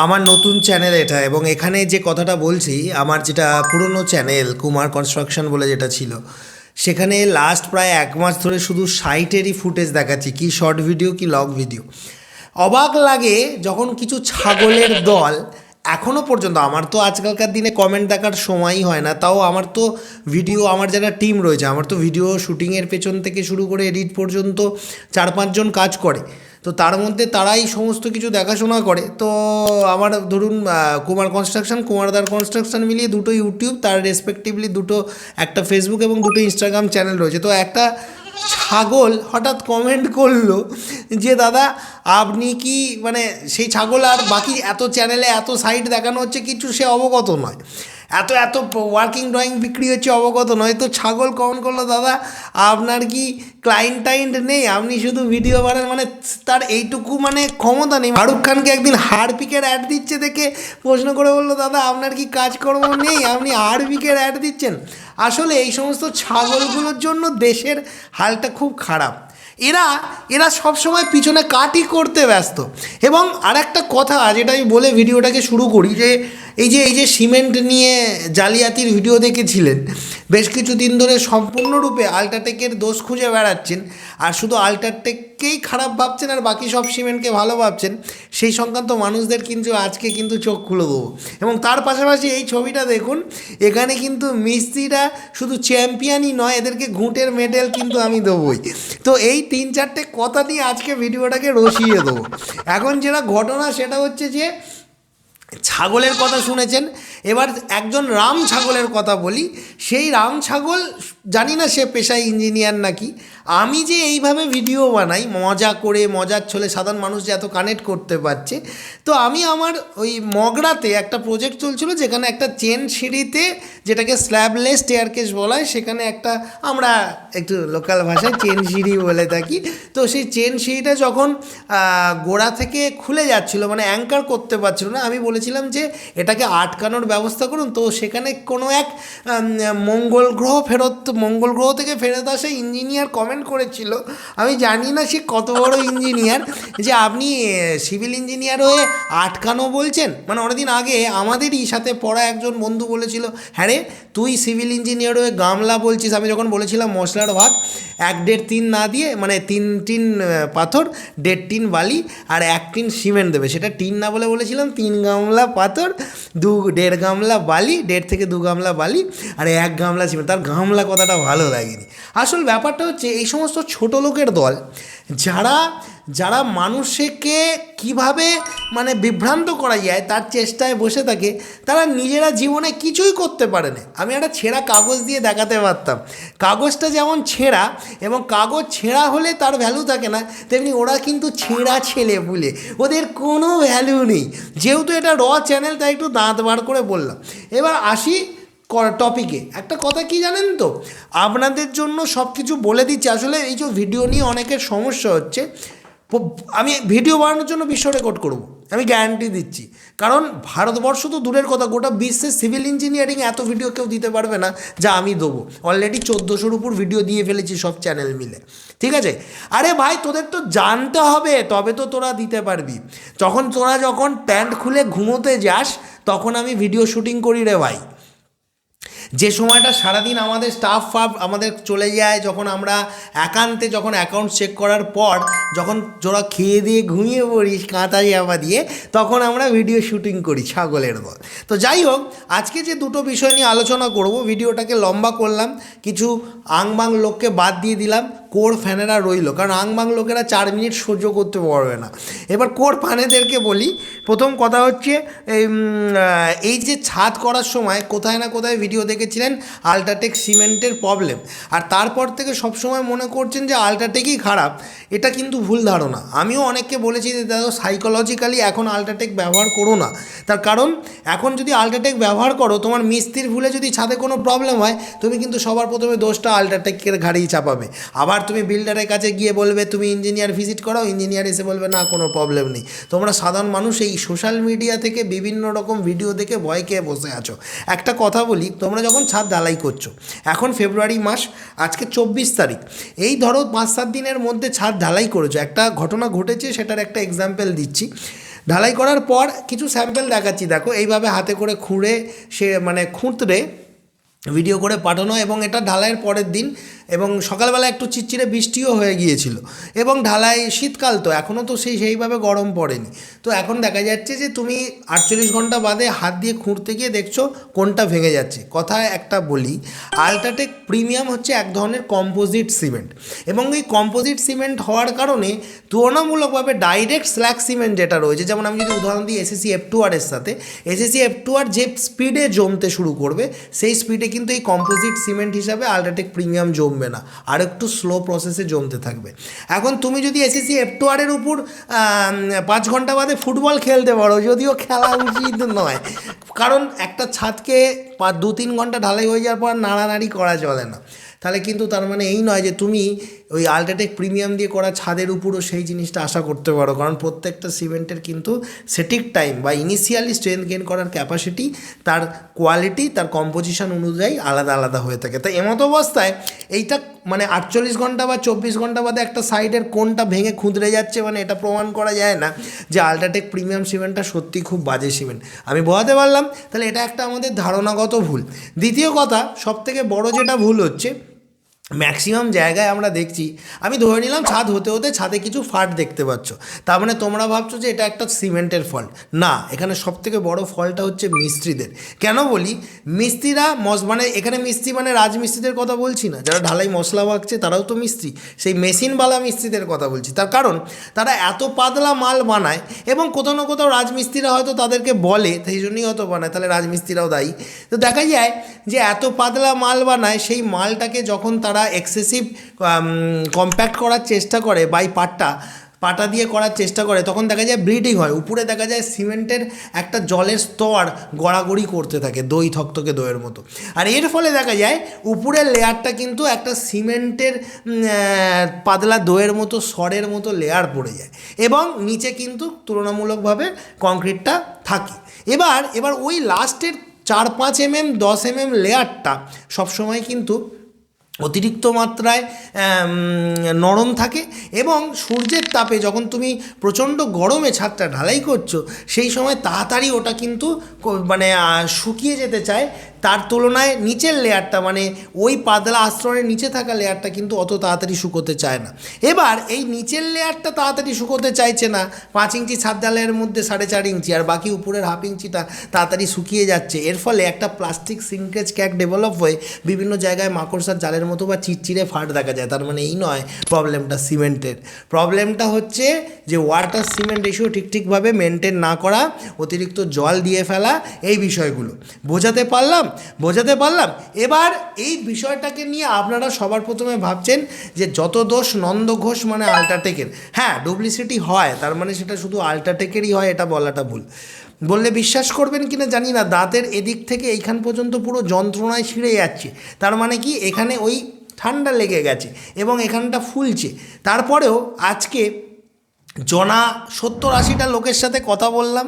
আমার নতুন চ্যানেল এটা, এবং এখানে যে কথাটা বলছি, আমার যেটা পুরনো চ্যানেল কুমার কনস্ট্রাকশন বলে যেটা ছিল, সেখানে লাস্ট প্রায় 1 মাস ধরে শুধু সাইটেরই ফুটেজ দেখাচ্ছি, কি শর্ট ভিডিও কি লং ভিডিও। অবাক লাগে যখন কিছু ছাগলের দল এখনও পর্যন্ত, আমার তো আজকালকার দিনে কমেন্ট দেখার সময়ই হয় না, তাও আমার তো ভিডিও, আমার যারা টিম রয়েছে, আমার তো ভিডিও শ্যুটিংয়ের পেছন থেকে শুরু করে এডিট পর্যন্ত 4-5 জন কাজ করে, তো তার মধ্যে তারাই সমস্ত কিছু দেখাশোনা করে। তো আমার ধরুন কুমার কনস্ট্রাকশন, কুমারদার কনস্ট্রাকশন মিলিয়ে দুটো ইউটিউব, তার রেসপেক্টিভলি দুটো, একটা ফেসবুক এবং দুটো ইনস্টাগ্রাম চ্যানেল রয়েছে। তো একটা ছাগল হঠাৎ কমেন্ট করলো যে দাদা আপনি কি, মানে সেই ছাগল আর বাকি এত চ্যানেলে এত সাইট দেখানো হচ্ছে কিছু সে অবগত নয়, এত এত ওয়ার্কিং ড্রয়িং বিক্রি হচ্ছে অবগত নয়। তো ছাগল কমেন্ট করলো, দাদা আপনার কি ক্লায়েন্ট নেই, আপনি শুধু ভিডিও বানান, মানে তার এইটুকু মানে ক্ষমতা নেই। শাহরুখ খানকে একদিন হারপিকের অ্যাড দিচ্ছে দেখে প্রশ্ন করে বললো, দাদা আপনার কি কাজকর্ম নেই, আপনি হারপিকের অ্যাড দিচ্ছেন। আসলে এই সমস্ত ছাগলগুলোর জন্য দেশের হালটা খুব খারাপ। এরা এরা সবসময় পিছনে কাটই করতে ব্যস্ত। এবং আর একটা কথা যেটা আমি বলে ভিডিওটাকে শুরু করি, যে এই যে সিমেন্ট নিয়ে জালিয়াতির ভিডিও দেখেছিলেন, বেশ কিছুদিন ধরে সম্পূর্ণরূপে আল্ট্রাটেকের দোষ খুঁজে বেড়াচ্ছেন, আর শুধু আল্ট্রাটেককেই খারাপ ভাবছেন আর বাকি সব সিমেন্টকে ভালো ভাবছেন, সেই সংক্রান্ত মানুষদের কিন্তু আজকে কিন্তু চোখ খুলে দেবো। এবং তার পাশাপাশি এই ছবিটা দেখুন, এখানে কিন্তু মিস্ত্রিরা শুধু চ্যাম্পিয়নই নয়, এদেরকে ঘুঁটের মেডেল কিন্তু আমি দেবই। তো এই 3-4টে কথা নিয়ে আজকে ভিডিওটাকে রসিয়ে দেবো। এখন যেটা ঘটনা সেটা হচ্ছে যে, ছাগলের কথা শুনেছেন, এবার একজন রাম ছাগলের কথা বলি। সেই রাম ছাগল, জানি না সে পেশায় ইঞ্জিনিয়ার নাকি। আমি যে এইভাবে ভিডিও বানাই মজা করে, মজার ছলে সাধারণ মানুষ যে এত কানেক্ট করতে পারছে, তো আমি আমার ওই মগরাতে একটা প্রজেক্ট চলছিল, যেখানে একটা চেন সিঁড়িতে, যেটাকে স্ল্যাবলেস স্টেয়ারকেস বলা হয়, সেখানে একটা, আমরা একটু লোকাল ভাষায় চেন সিঁড়ি বলে থাকি। তো সেই চেন সিঁড়িটা যখন গোড়া থেকে খুলে যাচ্ছিলো, মানে অ্যাঙ্কার করতে পারছিল না, আমি বলেছিলাম যে এটাকে আটকানোর ব্যবস্থা করুন। তো সেখানে কোনো এক মঙ্গল গ্রহ থেকে ফেরত আসা ইঞ্জিনিয়ার কমেন্ট করেছিল, আমি জানি না সে কত বড় ইঞ্জিনিয়ার, যে আপনি সিভিল ইঞ্জিনিয়ার হয়ে আটকানো বলছেন। মানে অনেকদিন আগে আমাদেরই সাথে পড়া একজন বন্ধু বলেছিল, হ্যাঁ রে তুই সিভিল ইঞ্জিনিয়ার হয়ে গামলা বলছিস। আমি যখন বলেছিলাম মশলার ভাগ 1-1.5 টিন না দিয়ে, মানে 3 টিন পাথর, 1.5 টিন বালি আর 1 টিন সিমেন্ট দেবে, সেটা টিন না বলে বলেছিলাম 3 গামলা পাথর, 1.5 গামলা বালি, 1.5 থেকে 2 গামলা বালি আর 1 গামলা সিমেন্ট। তার গামলা কথাটা ভালো লাগেনি। আসল ব্যাপারটা হচ্ছে, এই সমস্ত ছোট লোকের দল যারা যারা মানুষকে কিভাবে মানে বিভ্রান্ত করা যায় তার চেষ্টায় বসে থাকে, তারা নিজেরা জীবনে কিছুই করতে পারে না। আমি একটা ছেঁড়া কাগজ দিয়ে দেখাতে পারতাম, কাগজটা যেমন ছেঁড়া, এবং কাগজ ছেঁড়া হলে তার ভ্যালু থাকে না, তেমনি ওরা কিন্তু ছেঁড়া ছেলে বলে ওদের কোনো ভ্যালু নেই। যেহেতু এটা চ্যানেল, তাই একটু দাঁত বার করে বললাম। এবার আসি টপিকে। একটা কথা কি জানেন তো, আপনাদের জন্য সব কিছু বলে দিচ্ছি। আসলে এই যে ভিডিও নিয়ে অনেকের সমস্যা হচ্ছে, আমি ভিডিও বানানোর জন্য বিশ্ব রেকর্ড করব, আমি গ্যারান্টি দিচ্ছি। কারণ ভারতবর্ষ তো দূরের কথা, গোটা বিশ্বের সিভিল ইঞ্জিনিয়ারিং এত ভিডিও কেউ দিতে পারবে না যা আমি দেবো। অলরেডি 1400-র উপর ভিডিও দিয়ে ফেলেছি সব চ্যানেল মিলে, ঠিক আছে। আরে ভাই তোদের তো জানতে হবে, তবে তো তোরা দিতে পারবি। তোরা যখন প্যান্ট খুলে ঘুমোতে যাস, তখন আমি ভিডিও শ্যুটিং করি রে ভাই। যে সময়টা সারাদিন আমাদের স্টাফ আমাদের চলে যায়, যখন আমরা একান্তে, যখন অ্যাকাউন্ট চেক করার পর যখন তোরা খেয়ে দিয়ে ঘুমিয়ে পড়িস কাঁথা জামা দিয়ে, তখন আমরা ভিডিও শ্যুটিং করি ছাগলের দল। তো যাই হোক, আজকে যে দুটো বিষয় নিয়ে আলোচনা করব, ভিডিওটাকে লম্বা করলাম, কিছু আংবাং লোককে বাদ দিয়ে দিলাম, কোর ফ্যানেরা রইল, কারণ আংবাং লোকেরা 4 মিনিট সহ্য করতে পারবে না। এবার কোর ফ্যানেদেরকে বলি, প্রথম কথা হচ্ছে, এই যে ছাদ করার সময় কোথায় না কোথায় ভিডিও দেখেছিলেন আল্ট্রাটেক সিমেন্টের প্রবলেম, আর তারপর থেকে সবসময় মনে করছেন যে আল্ট্রাটেকই খারাপ। এটা কিন্তু ভুল ধারণা। আমিও অনেককে বলেছি যে দেখো, সাইকোলজিক্যালি এখন আল্ট্রাটেক ব্যবহার করো না। তার কারণ এখন যদি আল্ট্রাটেক ব্যবহার করো, তোমার মিস্ত্রির ভুলে যদি ছাদে কোনো প্রবলেম হয়, তুমি কিন্তু সবার প্রথমে দোষটা আল্ট্রাটেকের ঘাড়েই চাপাবে। আবার তুমি বিল্ডারের কাছে গিয়ে বলবে তুমি ইঞ্জিনিয়ার ভিজিট করো, ইঞ্জিনিয়ার এসে বলবে না কোনো প্রবলেম নেই। তোমরা সাধারণ মানুষ এই সোশ্যাল মিডিয়া থেকে বিভিন্ন রকম ভিডিও দেখে ভয় খেয়ে বসে আছো। একটা কথা বলি, তোমরা যখন ছাদ ঢালাই করছো, এখন ফেব্রুয়ারি মাস, আজকে 24 তারিখ, এই ধরো 5-7 দিনের মধ্যে ছাদ ঢালাই করেছো, একটা ঘটনা ঘটেছে, সেটার একটা এক্সাম্পল দিচ্ছি। ঢালাই করার পর কিছু স্যাম্পল দেখাচ্ছি, দেখো এইভাবে হাতে করে খুঁড়ে সে মানে খুঁড়তে ভিডিও করে পাঠানো, এবং এটা ঢালাইয়ের পরের দিন, এবং সকালবেলা একটু চিরচিরে বৃষ্টিও হয়ে গিয়েছিল, এবং ঢালাই শীতকাল তো এখনও তো সেইভাবে গরম পড়েনি। তো এখন দেখা যাচ্ছে যে তুমি 48 ঘন্টা বাদে হাত দিয়ে খুঁড়তে গিয়ে দেখছো কোনটা ভেঙে যাচ্ছে। কথা একটা বলি, আল্ট্রাটেক প্রিমিয়াম হচ্ছে এক ধরনের কম্পোজিট সিমেন্ট, এবং এই কম্পোজিট সিমেন্ট হওয়ার কারণে তুলনামূলকভাবে ডাইরেক্ট স্ল্যাগ সিমেন্ট যেটা রয়েছে, যেমন আমি যদি উদাহরণ দিই এসএসসি F2R এর সাথে, এসএসসি F2R যে স্পিডে জমতে শুরু করবে সেই স্পিডে কিন্তু এই কম্পোজিট সিমেন্ট হিসাবে আল্ট্রাটেক প্রিমিয়াম জমবে না, আর একটু স্লো প্রসেসে জমতে থাকবে। এখন তুমি যদি এসএসসি F2R এর উপর 5 ঘন্টা বাদে ফুটবল খেলতে পারো, যদিও খেলা উচিত নয়, কারণ একটা ছাদকে 2-3 ঘন্টা ঢালাই হয়ে যাওয়ার পর নাড়ানাড়ি করা চলে না, তাহলে কিন্তু তার মানে এই নয় যে তুমি ওই আল্ট্রাটেক প্রিমিয়াম দিয়ে করা ছাদের উপরও সেই জিনিসটা আশা করতে পারো, কারণ প্রত্যেকটা সিমেন্টের কিন্তু সেটিক টাইম বা ইনিশিয়ালি স্ট্রেংথ গেইন করার ক্যাপাসিটি, তার কোয়ালিটি, তার কম্পোজিশন অনুযায়ী আলাদা আলাদা হয়ে থাকে। তাই এমতো অবস্থায় এইটা মানে 48 ঘন্টা বা 24 ঘন্টা বাদে একটা সাইডের কোনটা ভেঙে খুঁদড়ে যাচ্ছে, মানে এটা প্রমাণ করা যায় না যে আল্ট্রাটেক প্রিমিয়াম সিমেন্টটা সত্যি খুব বাজে সিমেন্ট। আমি বোঝাতে পারলাম? তাহলে এটা একটা আমাদের ধারণাগত ভুল। দ্বিতীয় কথা, সবথেকে বড় যেটা ভুল হচ্ছে, ম্যাক্সিমাম জায়গায় আমরা দেখছি, আমি ধরে নিলাম ছাদ হতে হতে ছাদে কিছু ফাট দেখতে পাচ্ছ, তার মানে তোমরা ভাবছো যে এটা একটা সিমেন্টের ফল্ট। না, এখানে সবথেকে বড় ফল্টটা হচ্ছে মিস্ত্রিদের। কেন বলি? মিস্ত্রিরা মানে এখানে মিস্ত্রি মানে রাজমিস্ত্রিদের কথা বলছি না, যারা ঢালাই মশলা বাঁকছে তারাও তো মিস্ত্রি, সেই মেশিনওয়ালা মিস্ত্রিদের কথা বলছি। তার কারণ তারা এত পাতলা মাল বানায়, এবং কোথাও না কোথাও রাজমিস্ত্রিরা হয়তো তাদেরকে বলে, সেই জন্যই হয়তো বানায়, তাহলে রাজমিস্ত্রিরাও দায়ী। তো দেখা যায় যে এত পাতলা মাল বানায়, সেই মালটাকে যখন তারা এক্সেসিভ কম্প্যাক্ট করার চেষ্টা করে বাই পাটা দিয়ে করার চেষ্টা করে, তখন দেখা যায় ব্লিডিং হয়, উপরে দেখা যায় সিমেন্টের একটা জলের স্তর গড়াগড়ি করতে থাকে, দই থকথকে দইয়ের মতো। আর এর ফলে দেখা যায় উপরের লেয়ারটা কিন্তু একটা সিমেন্টের পাতলা দইয়ের মতো সরের মতো লেয়ার পড়ে যায়, এবং নিচে কিন্তু তুলনামূলকভাবে কংক্রিটটা থাকে। এবার ওই লাস্টের 4-5 mm 10 mm লেয়ারটা সবসময় কিন্তু অতিরিক্ত মাত্রায় নরম থাকে, এবং সূর্যের তাপে যখন তুমি প্রচণ্ড গরমে ছাদটা ঢালাই করছো, সেই সময় তাড়াতাড়ি ওটা কিন্তু মানে শুকিয়ে যেতে চায়, তার তুলনায় নিচের লেয়ারটা মানে ওই পাতলা আস্তরণের নিচে থাকা লেয়ারটা কিন্তু অত তাড়াতাড়ি শুকোতে চায় না। এবার এই নিচের লেয়ারটা তাড়াতাড়ি শুকোতে চাইছে না, 5 ইঞ্চি ছাদ ঢালাইয়ের মধ্যে 4.5 ইঞ্চি, আর বাকি উপরের 1/2 ইঞ্চিটা তাড়াতাড়ি শুকিয়ে যাচ্ছে। এর ফলে একটা প্লাস্টিক সিঙ্কেজ ক্র্যাক ডেভেলপ হয়ে বিভিন্ন জায়গায় মাকড়সার জালের মতো বা চিরচিরে ফাট দেখা যায়। তার মানে এই নয় প্রবলেমটা সিমেন্টের, প্রবলেমটা হচ্ছে যে ওয়াটার সিমেন্ট রেশিও ঠিকভাবে মেনটেন না করা, অতিরিক্ত জল দিয়ে ফেলা, এই বিষয়গুলো বোঝাতে পারলাম। এবার এই বিষয়টাকে নিয়ে আপনারা সবার প্রথমে ভাবছেন যে যত দোষ নন্দ ঘোষ মানে আল্ট্রাটেকের। হ্যাঁ, ডুপ্লিসিটি হয়, তার মানে সেটা শুধু আল্ট্রাটেকেরই হয় এটা বলাটা ভুল। বললে বিশ্বাস করবেন কিনা জানি না, দাঁতের এদিক থেকে এইখান পর্যন্ত পুরো যন্ত্রণায় ছিঁড়ে যাচ্ছে, তার মানে কি এখানে ওই ঠান্ডা লেগে গেছে এবং এখানটা ফুলছে। তারপরেও আজকে 70-80টা লোকের সাথে কথা বললাম,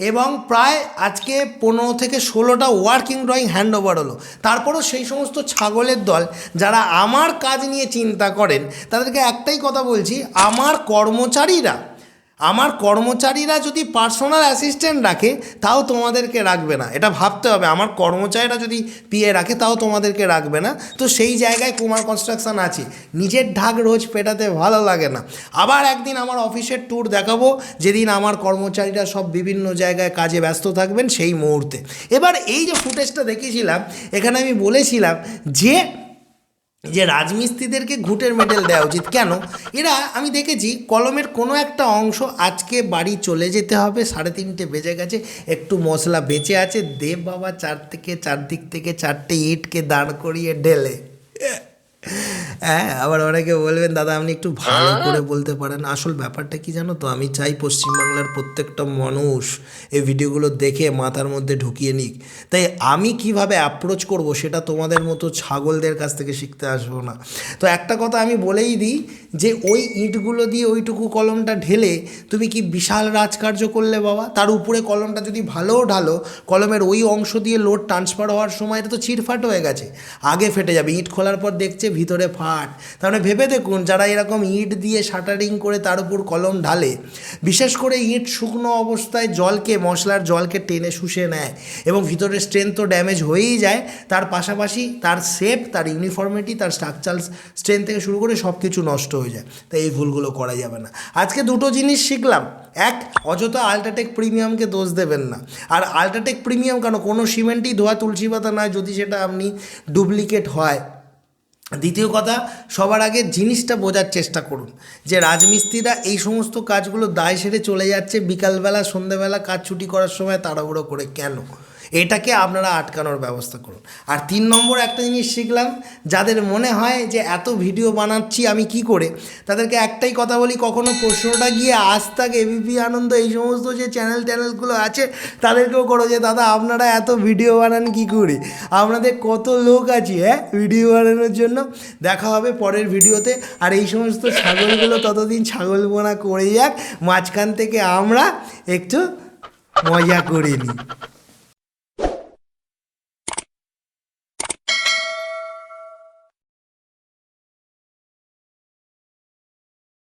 এবং প্রায় আজকে 15 থেকে 16টা ওয়ার্কিং ড্রয়িং হ্যান্ড ওভার হলো। তারপরও সেই সমস্ত ছাগলের দল যারা আমার কাজ নিয়ে চিন্তা করেন, তাদেরকে একটাই কথা বলছি, আমার কর্মচারীরা যদি পার্সোনাল অ্যাসিস্ট্যান্ট রাখে তাও তোমাদেরকে রাখবে না, এটা ভাবতে হবে। আমার কর্মচারীরা যদি পিএ রাখে তাও তোমাদেরকে রাখবে না। তো সেই জায়গায় কুমার কনস্ট্রাকশন আছে। নিজের ঢাক রোজ পেটাতে ভালো লাগে না। আবার একদিন আমার অফিসের ট্যুর দেখাবো, যেদিন আমার কর্মচারীরা সব বিভিন্ন জায়গায় কাজে ব্যস্ত থাকবেন সেই মুহূর্তে। এবার এই যে ফুটেজটা দেখিয়েছিলাম, এখানে আমি বলেছিলাম যে রাজমিস্ত্রিদেরকে ঘুঁটের মেডেল দেওয়া উচিত। কেন? এরা আমি দেখেছি কলমের কোনো একটা অংশ আজকে বাড়ি চলে যেতে হবে, 3:30 বেজে গেছে, একটু মশলা বেঁচে আছে, দেব বাবা চারদিক থেকে 4টে ইটকে দাঁড় করিয়ে ঢেলে। হ্যাঁ, আবার অনেকে বলবেন দাদা আপনি একটু ভালো করে বলতে পারেন। আসল ব্যাপারটা কি জানো তো, আমি চাই পশ্চিমবাংলার প্রত্যেকটা মানুষ এই ভিডিওগুলো দেখে মাথার মধ্যে ঢুকিয়ে নিক। তাই আমি কিভাবে অ্যাপ্রোচ করব সেটা তোমাদের মতো ছাগলদের কাছ থেকে শিখতে আসবো না। তো একটা কথা আমি বলেই দিই যে ওই ইটগুলো দিয়ে ওইটুকু কলমটা ঢেলে তুমি কি বিশাল রাজকার্য করলে বাবা। তার উপরে কলমটা যদি ভালোও ঢালো, কলমের ওই অংশ দিয়ে লোড ট্রান্সফার হওয়ার সময় এটা তো চিরফাট হয়ে গেছে, আগে ফেটে যাবে। ইট খোলার পর দেখছে ভিতরে ফাট কাঠ। তার মানে ভেবে দেখুন, যারা এরকম ইট দিয়ে শাটারিং করে তার উপর কলম ঢালে, বিশেষ করে ইট শুকনো অবস্থায় মশলার জলকে টেনে শুষে নেয় এবং ভিতরের স্ট্রেংথ তো ড্যামেজ হয়েই যায়, তার পাশাপাশি তার শেপ, তার ইউনিফর্মিটি, তার স্ট্রাকচারাল স্ট্রেংথ থেকে শুরু করে সব কিছু নষ্ট হয়ে যায়। তাই এই ভুলগুলো করা যাবে না। আজকে দুটো জিনিস শিখলাম। এক, অযথা আল্ট্রাটেক প্রিমিয়ামকে দোষ দেবেন না। আর আল্ট্রাটেক প্রিমিয়াম কেন, কোনো সিমেন্টই ধোয়া তুলসী পাতা নয় যদি সেটা আপনি ডুপ্লিকেট হয়। দ্বিতীয় কথা, সবার আগে জিনিসটা বোঝার চেষ্টা করুন যে রাজমিস্ত্রিরা এই সমস্ত কাজগুলো দায় সেরে চলে যাচ্ছে বিকালবেলা সন্ধ্যেবেলা কাজ ছুটি করার সময় তাড়াহুড়ো করে কেন, এটাকে আপনারা আটকানোর ব্যবস্থা করুন। আর 3 নম্বর একটা জিনিস শিখলাম, যাদের মনে হয় যে এত ভিডিও বানাচ্ছি আমি কি করে, তাদেরকে একটাই কথা বলি, কখনো প্রশ্নটা গিয়ে আজ তাক, এবিপি আনন্দ, এই সমস্ত যে চ্যানেলগুলো আছে তাদেরকেও করো যে দাদা আপনারা এত ভিডিও বানান কি করে, আপনাদের কত লোক আছে ভিডিও বানানোর জন্য। দেখা হবে পরের ভিডিওতে। আর এই সমস্ত ছাগলগুলো ততদিন ছাগল বোনা করে যাক, মাঝখান থেকে আমরা একটু মজা করে নিই।